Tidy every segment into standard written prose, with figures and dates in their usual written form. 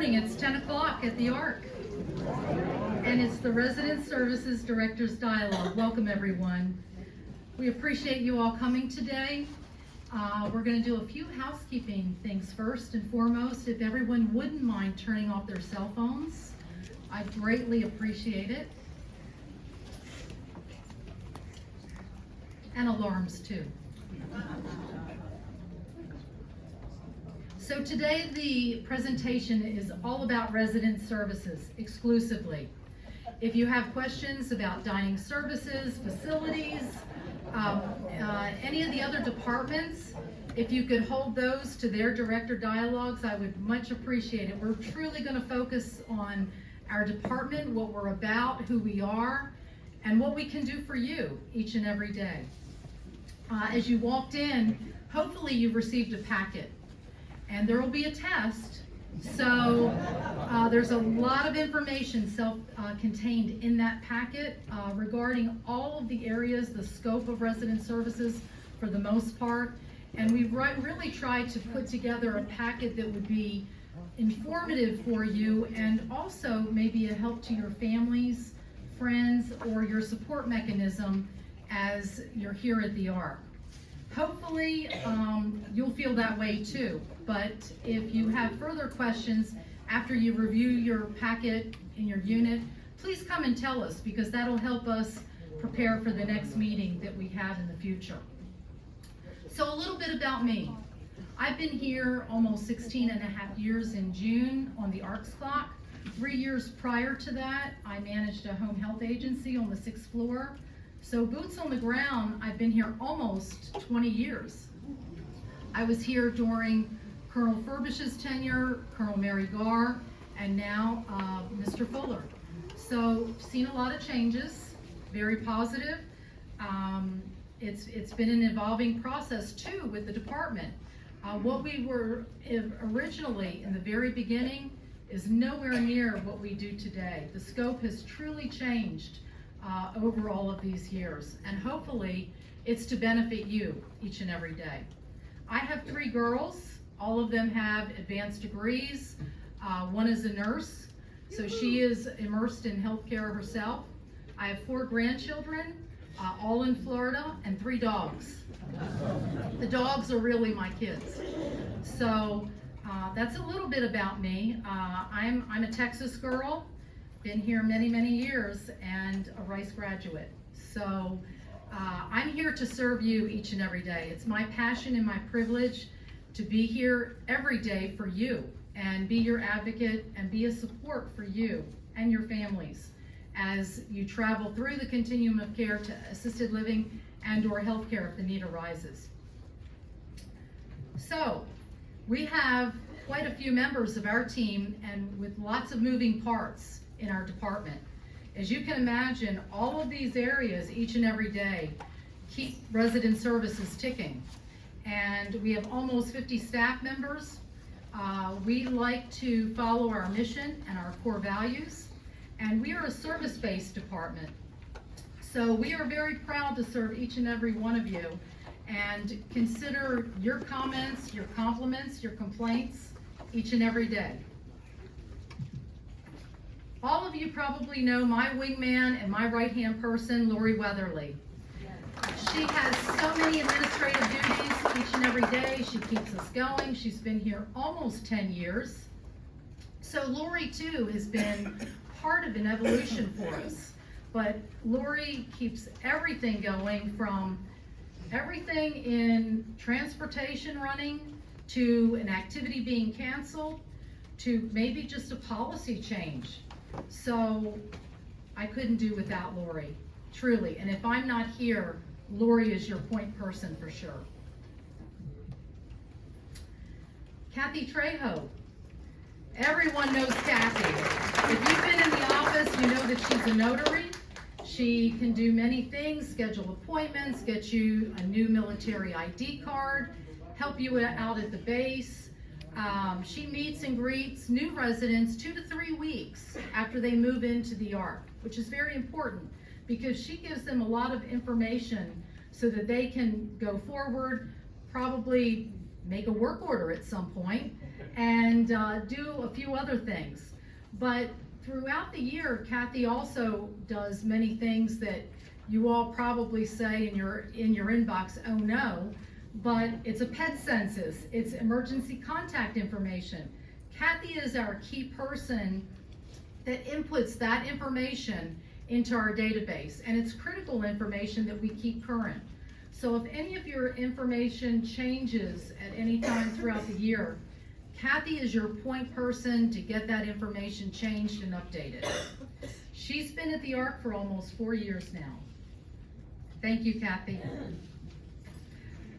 morning. It's 10 o'clock at the Arc. And it's the Resident Services Directors Dialogue. Welcome, everyone. We appreciate you all coming today. We're going to do a few housekeeping things first and foremost. If everyone wouldn't mind turning off their cell phones, I'd greatly appreciate it. And alarms, too. So today the presentation is all about resident services exclusively. If you have questions about dining services, facilities, any of the other departments, if you could hold those to their director dialogues, I would much appreciate it. We're truly going to focus on our department, what we're about, who we are, and what we can do for you each and every day. As you walked in, hopefully you've received a packet. And there will be a test, so there's a lot of information contained in that packet regarding all of the areas, the scope of resident services for the most part, and we've really tried to put together a packet that would be informative for you and also maybe a help to your families, friends, or your support mechanism as you're here at the Arc. Hopefully, you'll feel that way too, but if you have further questions after you review your packet in your unit, please come and tell us because that'll help us prepare for the next meeting that we have in the future. So a little bit about me. I've been here almost 16 and a half years in June on the Arcs clock. 3 years prior to that, I managed a home health agency on the 6th floor. So boots on the ground, I've been here almost 20 years. I was here during Colonel Furbish's tenure, Colonel Mary Garr, and now Mr. Fuller. So seen a lot of changes, very positive. It's been an evolving process too with the department. What we were originally in the very beginning is nowhere near what we do today. The scope has truly changed over all of these years, and hopefully it's to benefit you each and every day. I have 3 girls. All of them have advanced degrees. One is a nurse, so she is immersed in healthcare herself. I have 4 grandchildren, all in Florida, and 3 dogs. The dogs are really my kids. So that's a little bit about me. I'm a Texas girl. Been here many, many years and a Rice graduate. So I'm here to serve you each and every day. It's my passion and my privilege to be here every day for you and be your advocate and be a support for you and your families as you travel through the continuum of care to assisted living and or healthcare if the need arises. So we have quite a few members of our team and with lots of moving parts in our department. As you can imagine, all of these areas each and every day keep resident services ticking. And we have almost 50 staff members. We like to follow our mission and our core values, and we are a service-based department. So we are very proud to serve each and every one of you and consider your comments, your compliments, your complaints each and every day. All of you probably know my wingman and my right-hand person, Lori Weatherly. She has so many administrative duties each and every day. She keeps us going. She's been here almost 10 years. So Lori, too, has been part of an evolution for us. But Lori keeps everything going, from everything in transportation running to an activity being canceled to maybe just a policy change. So I couldn't do without Lori, truly. And if I'm not here, Lori is your point person for sure. Kathy Trejo. Everyone knows Kathy. If you've been in the office, you know that she's a notary. She can do many things, schedule appointments, get you a new military ID card, help you out at the base. She meets and greets new residents 2 to 3 weeks after they move into the Arc, which is very important because she gives them a lot of information so that they can go forward, probably make a work order at some point, and do a few other things. But throughout the year, Kathy also does many things that you all probably say in your inbox, oh no, but it's a pet census, it's emergency contact information. Kathy is our key person that inputs that information into our database, and it's critical information that we keep current. So if any of your information changes at any time throughout the year, Kathy is your point person to get that information changed and updated. She's been at the ARC for almost 4 years now. Thank you, Kathy.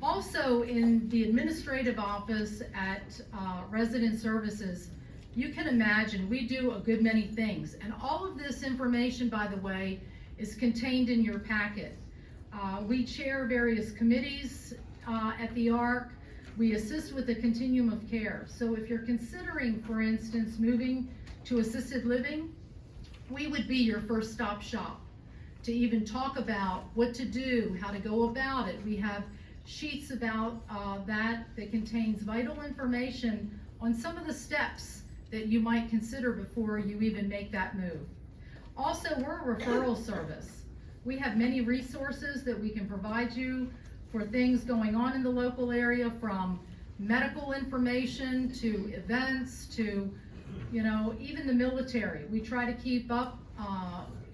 Also, in the administrative office at Resident Services, you can imagine we do a good many things. And all of this information, by the way, is contained in your packet. We chair various committees at the ARC. We assist with the continuum of care. So if you're considering, for instance, moving to assisted living, we would be your first stop shop to even talk about what to do, how to go about it. We have sheets about that contains vital information on some of the steps that you might consider before you even make that move. Also, we're a referral service. We have many resources that we can provide you for things going on in the local area, from medical information to events to, even the military. We try to keep up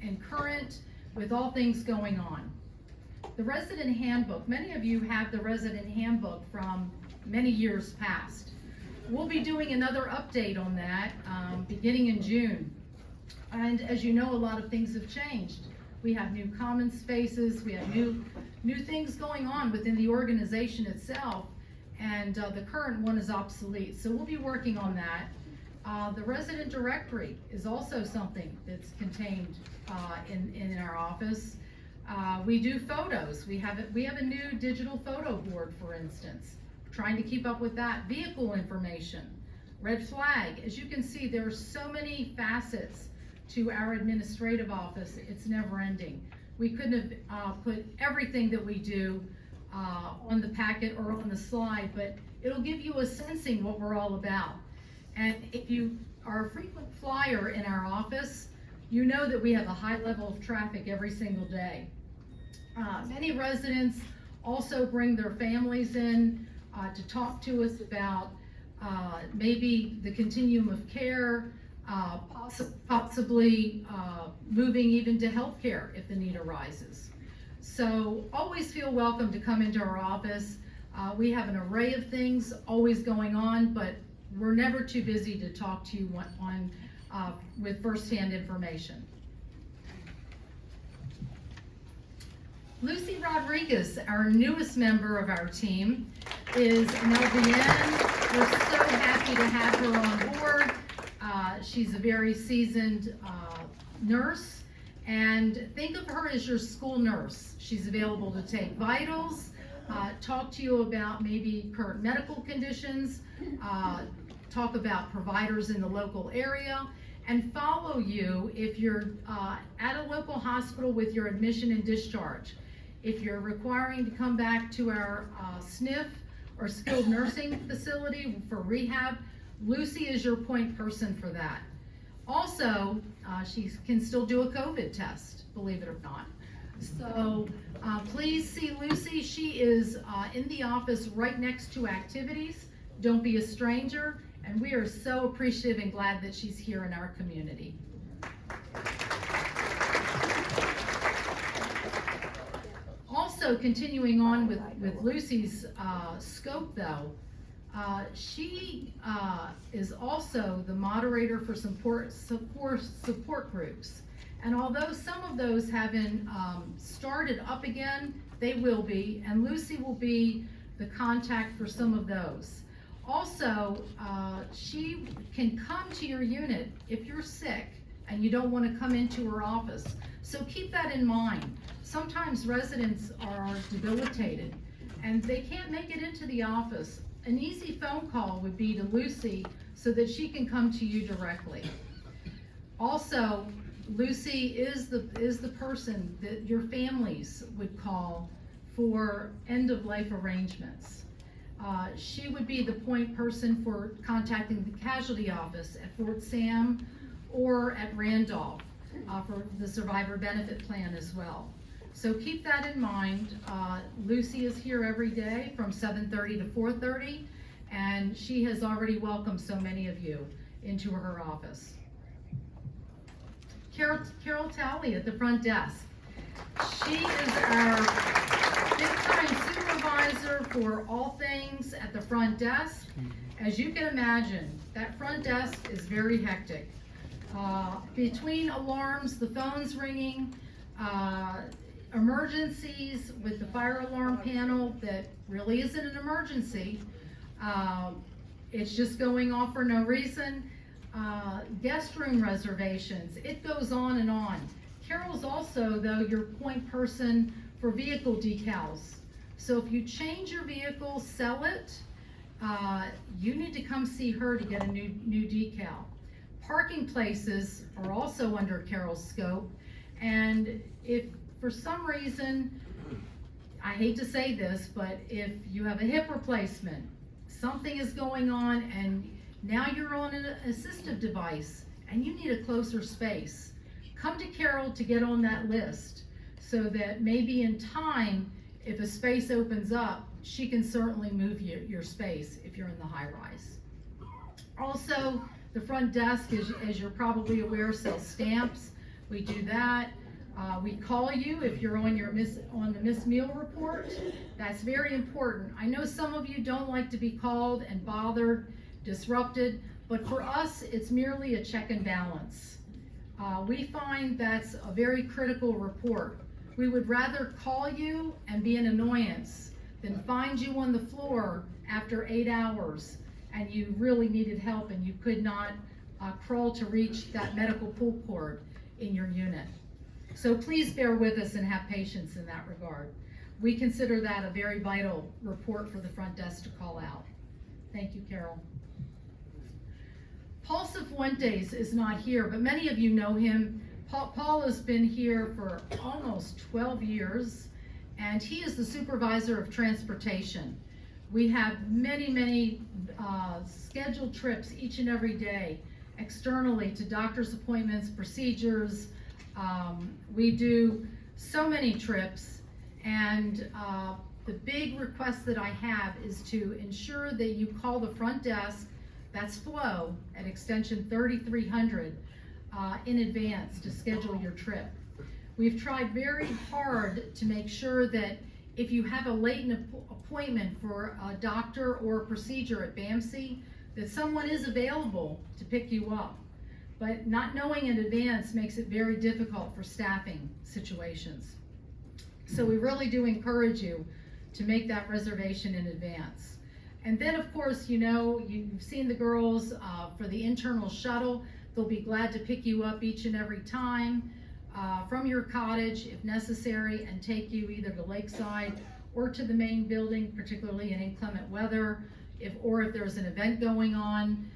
and current with all things going on. The resident handbook, many of you have the resident handbook from many years past. We'll be doing another update on that beginning in June. And as you know, a lot of things have changed. We have new common spaces, we have new things going on within the organization itself, and the current one is obsolete. So we'll be working on that. The resident directory is also something that's contained in our office. We do photos. We have a new digital photo board, for instance, trying to keep up with that. Vehicle information, red flag. As you can see, there are so many facets to our administrative office, it's never ending. We couldn't have put everything that we do on the packet or on the slide, but it'll give you a sensing what we're all about. And if you are a frequent flyer in our office, you know that we have a high level of traffic every single day. Many residents also bring their families in to talk to us about maybe the continuum of care, possibly moving even to healthcare if the need arises. So always feel welcome to come into our office. We have an array of things always going on, but we're never too busy to talk to you with firsthand information. Lucy Rodriguez, our newest member of our team, is an LVN. We're so happy to have her on board. She's a very seasoned nurse, and think of her as your school nurse. She's available to take vitals, talk to you about maybe current medical conditions, talk about providers in the local area, and follow you if you're at a local hospital with your admission and discharge. If you're requiring to come back to our SNF or skilled nursing facility for rehab, Lucy is your point person for that. Also, she can still do a COVID test, believe it or not. So please see Lucy. She is in the office right next to activities. Don't be a stranger. And we are so appreciative and glad that she's here in our community. Also, continuing on with Lucy's scope though, she is also the moderator for support groups. And although some of those haven't started up again, they will be, and Lucy will be the contact for some of those. Also, she can come to your unit if you're sick and you don't want to come into her office. So keep that in mind. Sometimes residents are debilitated and they can't make it into the office. An easy phone call would be to Lucy so that she can come to you directly. Also, Lucy is the person that your families would call for end-of-life arrangements. She would be the point person for contacting the casualty office at Fort Sam or at Randolph for the survivor benefit plan as well. So keep that in mind. Lucy is here every day from 7:30 to 4:30, and she has already welcomed so many of you into her office. Carol Talley at the front desk. She is our big-time supervisor for all things at the front desk. As you can imagine, that front desk is very hectic. Between alarms, the phone's ringing, emergencies with the fire alarm panel that really isn't an emergency. It's just going off for no reason. Guest room reservations, it goes on and on. Carol's also, though, your point person for vehicle decals. So if you change your vehicle, sell it, you need to come see her to get a new decal. Parking places are also under Carol's scope, and if for some reason, I hate to say this, but if you have a hip replacement, something is going on, and now you're on an assistive device, and you need a closer space, come to Carol to get on that list, so that maybe in time, if a space opens up, she can certainly move your space if you're in the high rise. Also, the front desk, as you're probably aware, sells stamps. We do that. We call you if you're on the missed meal report. That's very important. I know some of you don't like to be called and bothered, disrupted, but for us, it's merely a check and balance. We find that's a very critical report. We would rather call you and be an annoyance than find you on the floor after 8 hours and you really needed help and you could not crawl to reach that medical pull cord in your unit. So please bear with us and have patience in that regard. We consider that a very vital report for the front desk to call out. Thank you, Carol. Paul Cifuentes is not here, but many of you know him. Paul has been here for almost 12 years, and he is the supervisor of transportation. We have many scheduled trips each and every day externally to doctor's appointments, procedures. We do so many trips, and the big request that I have is to ensure that you call the front desk, that's Flo, at extension 3300 in advance to schedule your trip. We've tried very hard to make sure that if you have a late appointment for a doctor or a procedure at BAMC, that someone is available to pick you up. But not knowing in advance makes it very difficult for staffing situations. So we really do encourage you to make that reservation in advance. And then, of course, you know, you've seen the girls for the internal shuttle. They'll be glad to pick you up each and every time from your cottage, if necessary, and take you either to Lakeside or to the main building, particularly in inclement weather, or if there's an event going on.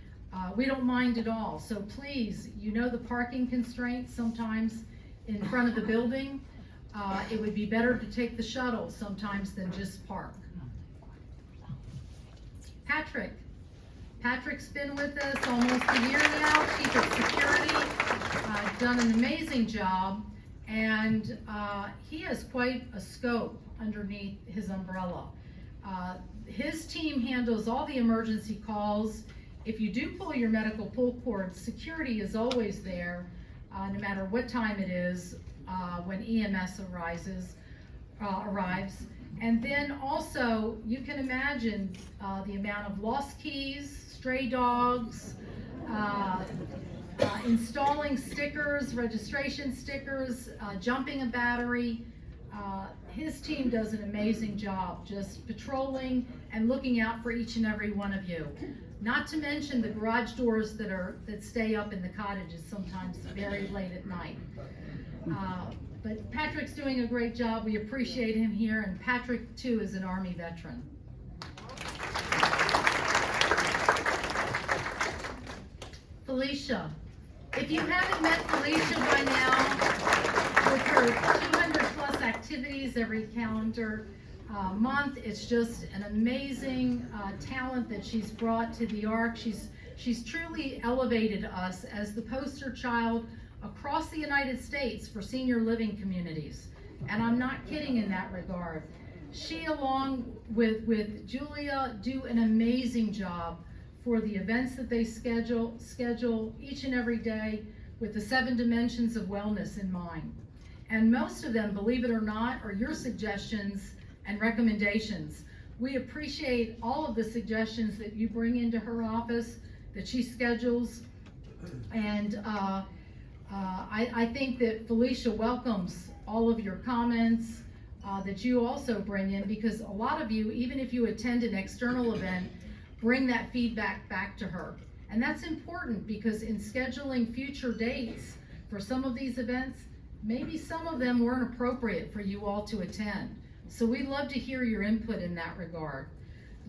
We don't mind at all. So please, you know the parking constraints sometimes in front of the building. It would be better to take the shuttle sometimes than just park. Patrick's been with us almost a year now, Chief of Security, done an amazing job, and he has quite a scope underneath his umbrella. His team handles all the emergency calls. If you do pull your medical pull cord, security is always there, no matter what time it is when EMS arrives. And then also, you can imagine the amount of lost keys, stray dogs, installing stickers, registration stickers, jumping a battery. His team does an amazing job just patrolling and looking out for each and every one of you. Not to mention the garage doors that stay up in the cottages sometimes very late at night. But Patrick's doing a great job. We appreciate him here, and Patrick too is an Army veteran. Felicia. If you haven't met Felicia by now, with her 200 plus activities every calendar, month. It's just an amazing talent that she's brought to the ARC. She's truly elevated us as the poster child across the United States for senior living communities. And I'm not kidding in that regard. She, along with Julia, do an amazing job for the events that they schedule each and every day with the 7 dimensions of wellness in mind. And most of them, believe it or not, are your suggestions and recommendations. We appreciate all of the suggestions that you bring into her office, that she schedules, and I think that Felicia welcomes all of your comments that you also bring in, because a lot of you, even if you attend an external event, bring that feedback back to her. And that's important, because in scheduling future dates for some of these events, maybe some of them weren't appropriate for you all to attend. So we'd love to hear your input in that regard.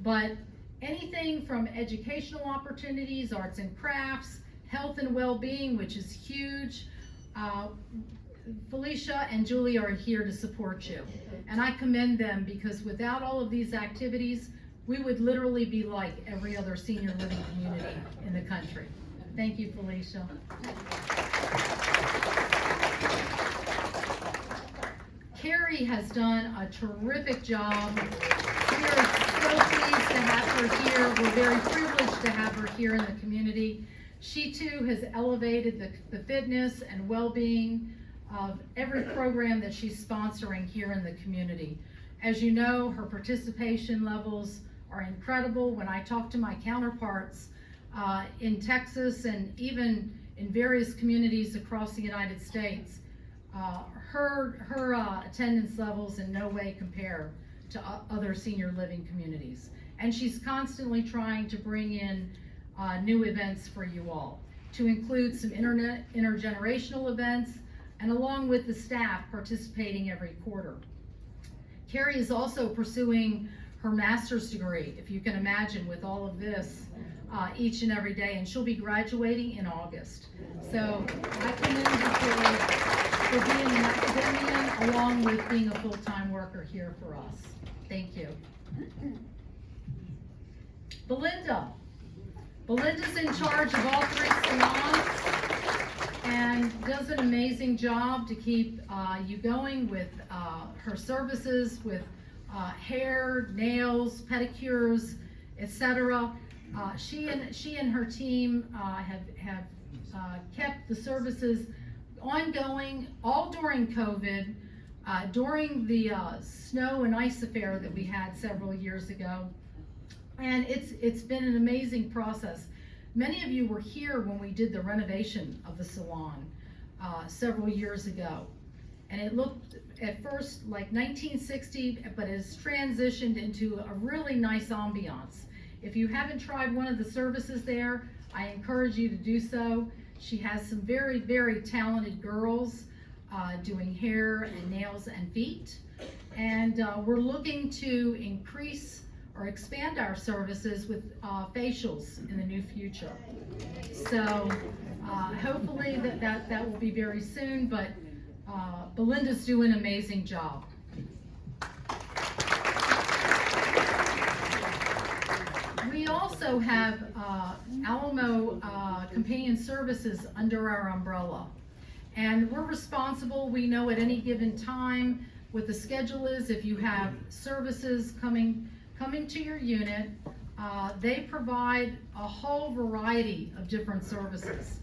But anything from educational opportunities, arts and crafts, health and well-being, which is huge, Felicia and Julie are here to support you. And I commend them, because without all of these activities, we would literally be like every other senior living community in the country. Thank you, Felicia. Carrie has done a terrific job. We are so pleased to have her here. We're very privileged to have her here in the community. She too has elevated the fitness and well-being of every program that she's sponsoring here in the community. As you know, her participation levels are incredible. When I talk to my counterparts in Texas and even in various communities across the United States, her attendance levels in no way compare to other senior living communities. And she's constantly trying to bring in new events for you all, to include some intergenerational events, and along with the staff participating every quarter. Carrie is also pursuing her master's degree, if you can imagine, with all of this each and every day, and she'll be graduating in August. So I commend you for being an academician along with being a full-time worker here for us. Thank you. Belinda's in charge of all 3 salons and does an amazing job to keep you going with her services, with hair, nails, pedicures, etc. She and her team have kept the services ongoing all during COVID, during the snow and ice affair that we had several years ago. And it's been an amazing process. Many of you were here when we did the renovation of the salon several years ago. And it looked at first like 1960, but has transitioned into a really nice ambiance. If you haven't tried one of the services there, I encourage you to do so. She has some very, very talented girls doing hair and nails and feet. And we're looking to increase or expand our services with facials in the near future. So hopefully that will be very soon, but Belinda's doing an amazing job. We also have Alamo Companion Services under our umbrella. And we're responsible, we know at any given time what the schedule is. If you have services coming to your unit, they provide a whole variety of different services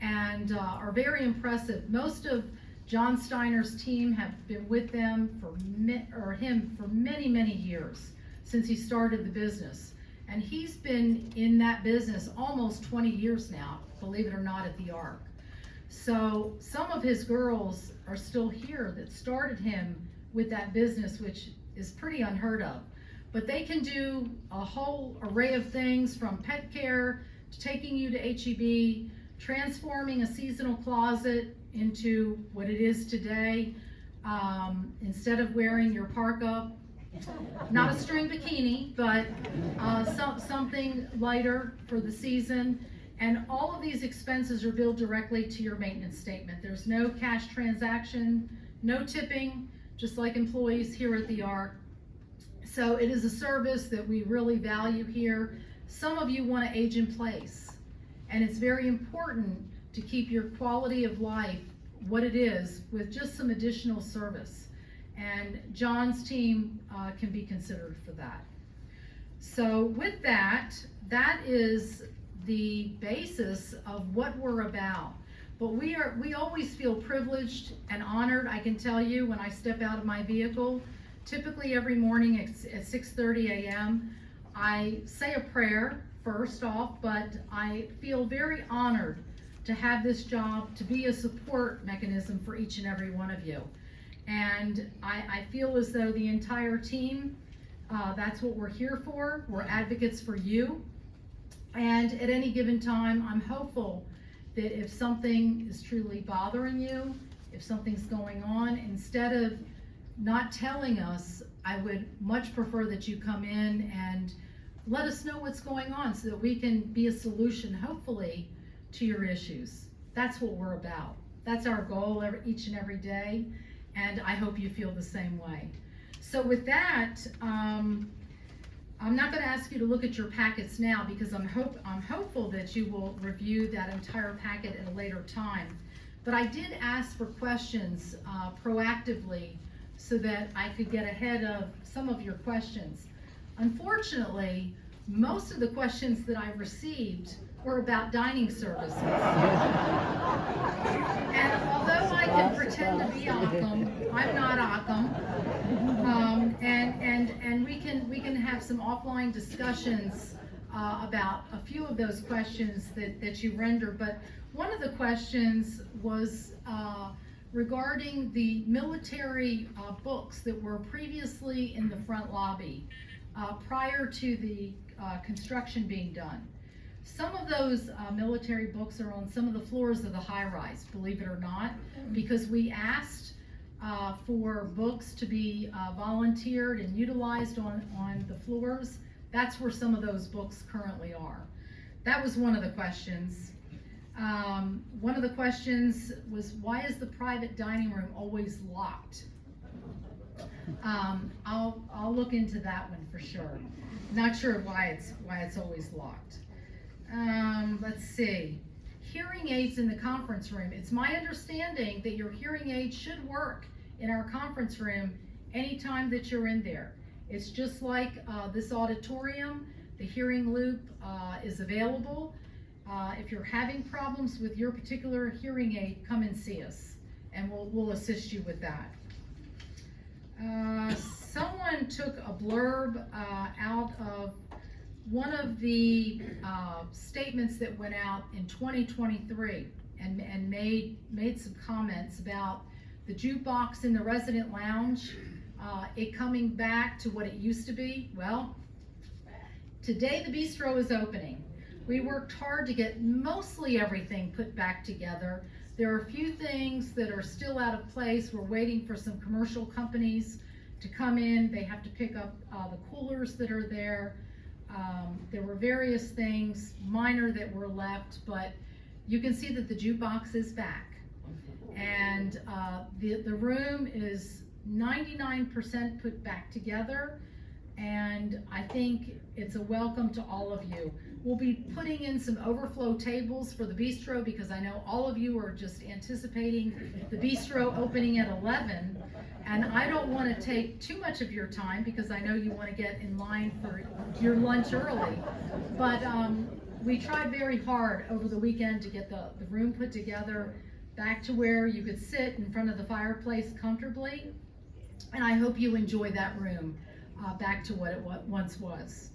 and are very impressive. Most of John Steiner's team have been with them for many, many years since he started the business. And he's been in that business almost 20 years now, believe it or not, at the ARC. So some of his girls are still here that started him with that business, which is pretty unheard of. But they can do a whole array of things, from pet care to taking you to HEB, transforming a seasonal closet into what it is today. Instead of wearing your parka, not a string bikini, but something lighter for the season. And all of these expenses are billed directly to your maintenance statement. There's no cash transaction, no tipping, just like employees here at the ARC. So it is a service that we really value here. Some of you want to age in place, and it's very important to keep your quality of life what it is with just some additional service. And John's team can be considered for that. So with that, that is the basis of what we're about. But we always feel privileged and honored. I can tell you, when I step out of my vehicle, typically every morning at 6:30 a.m., I say a prayer first off, but I feel very honored to have this job, to be a support mechanism for each and every one of you. And I feel as though the entire team, that's what we're here for. We're advocates for you. And at any given time, I'm hopeful that if something is truly bothering you, if something's going on, instead of not telling us, I would much prefer that you come in and let us know what's going on so that we can be a solution, hopefully, to your issues. That's what we're about. That's our goal each and every day, and I hope you feel the same way. So with that, I'm not going to ask you to look at your packets now, because I'm hopeful that you will review that entire packet at a later time. But I did ask for questions proactively so that I could get ahead of some of your questions. Unfortunately, most of the questions that I received were about dining services. And although I can pretend to be Occam, I'm not Occam. And we can have some offline discussions about a few of those questions that you render. But one of the questions was regarding the military books that were previously in the front lobby prior to the construction being done. Some of those military books are on some of the floors of the high-rise, believe it or not, because we asked for books to be volunteered and utilized on the floors. That's where some of those books currently are. That was one of the questions. One of the questions was, why is the private dining room always locked? I'll look into that one for sure. Not sure why it's always locked. Let's see. Hearing aids in the conference room. It's my understanding that your hearing aids should work in our conference room anytime that you're in there. It's just like this auditorium. The hearing loop is available. If you're having problems with your particular hearing aid, come and see us, and we'll assist you with that. Someone took a blurb out of one of the statements that went out in 2023 and made some comments about the jukebox in the resident lounge, it coming back to what it used to be. Well, today the bistro is opening. We worked hard to get mostly everything put back together. There are a few things that are still out of place. We're waiting for some commercial companies to come in. They have to pick up the coolers that are there. There were various things, minor, that were left, but you can see that the jukebox is back. And the room is 99% put back together, and I think it's a welcome to all of you. We'll be putting in some overflow tables for the bistro, because I know all of you are just anticipating the bistro opening at 11, and I don't want to take too much of your time, because I know you want to get in line for your lunch early. But we tried very hard over the weekend to get the room put together back to where you could sit in front of the fireplace comfortably, and I hope you enjoy that room back to what it once was.